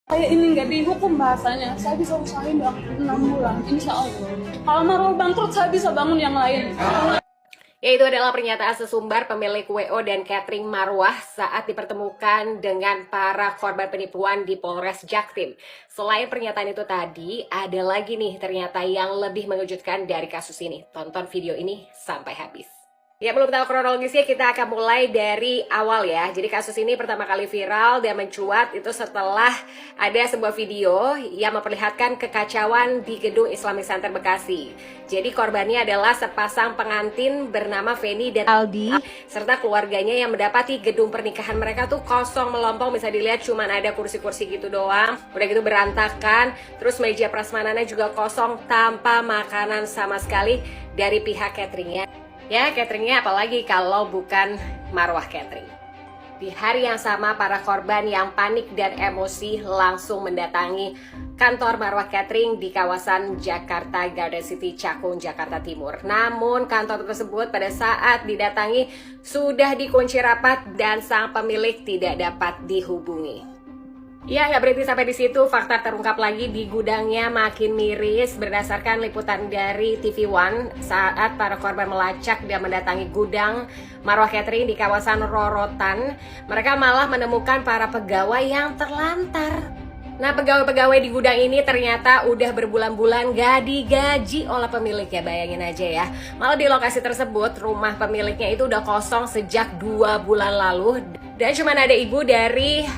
Kayak ini nggak dihukum bahasanya, saya bisa usahain 6 bulan, insya Allah. Kalau mau bangkrut, saya bisa bangun yang lain. Yaitu adalah pernyataan sesumbar pemilik WO dan catering Marwah saat dipertemukan dengan para korban penipuan di Polres Jaktim. Selain pernyataan itu tadi, ada lagi nih ternyata yang lebih mengejutkan dari kasus ini. Tonton video ini sampai habis. Ya, belum tahu kronologisnya, kita akan mulai dari awal ya. Jadi kasus ini pertama kali viral dan mencuat itu setelah ada sebuah video yang memperlihatkan kekacauan di gedung Islamic Center Bekasi. Jadi korbannya adalah sepasang pengantin bernama Feni dan Aldi serta keluarganya yang mendapati gedung pernikahan mereka tuh kosong melompong, bisa dilihat cuman ada kursi-kursi gitu doang. Udah gitu berantakan, terus meja prasmanannya juga kosong tanpa makanan sama sekali dari pihak cateringnya. Ya, cateringnya apalagi kalau bukan Marwah Catering. Di hari yang sama, para korban yang panik dan emosi langsung mendatangi kantor Marwah Catering di kawasan Jakarta Garden City, Cakung, Jakarta Timur. Namun, kantor tersebut pada saat didatangi sudah dikunci rapat dan sang pemilik tidak dapat dihubungi. Ya, nggak berhenti sampai di situ. Fakta terungkap lagi di gudangnya makin miris berdasarkan liputan dari TV One saat para korban melacak dan mendatangi gudang Marwah Catering di kawasan Rorotan. Mereka malah menemukan para pegawai yang terlantar. Nah, pegawai-pegawai di gudang ini ternyata udah berbulan-bulan gak digaji oleh pemiliknya, bayangin aja ya. Malah di lokasi tersebut, rumah pemiliknya itu udah kosong sejak 2 bulan lalu. Dan cuma ada ibu dari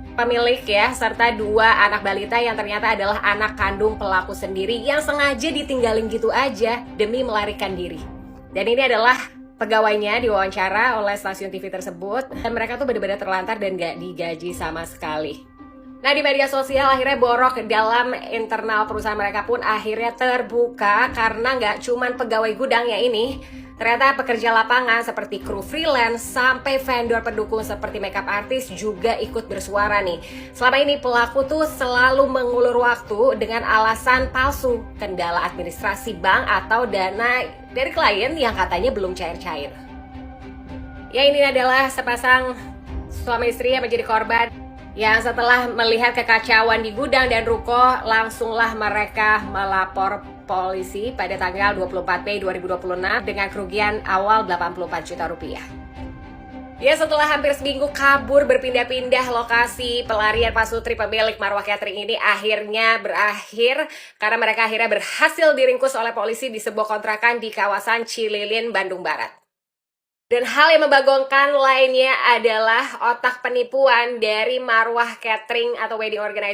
pemilik ya, serta 2 anak balita yang ternyata adalah anak kandung pelaku sendiri yang sengaja ditinggalin gitu aja demi melarikan diri. Dan ini adalah pegawainya diwawancara oleh stasiun TV tersebut, dan mereka tuh benar-benar terlantar dan gak digaji sama sekali. Nah, di media sosial akhirnya borok dalam internal perusahaan mereka pun akhirnya terbuka karena nggak cuman pegawai gudangnya ini, ternyata pekerja lapangan seperti kru freelance sampai vendor pendukung seperti makeup artist juga ikut bersuara nih. Selama ini pelaku tuh selalu mengulur waktu dengan alasan palsu, kendala administrasi bank atau dana dari klien yang katanya belum cair-cair. Ya, ini adalah sepasang suami istri yang menjadi korban yang setelah melihat kekacauan di gudang dan ruko, langsunglah mereka melapor polisi pada tanggal 24 Mei 2026 dengan kerugian awal 84 juta rupiah. Ya, setelah hampir seminggu kabur berpindah-pindah lokasi, pelarian Pak Sutri pemilik Marwah Catering ini akhirnya berakhir karena mereka akhirnya berhasil diringkus oleh polisi di sebuah kontrakan di kawasan Cililin, Bandung Barat. Dan hal yang membagongkan lainnya adalah otak penipuan dari Marwah Catering atau wedding organizer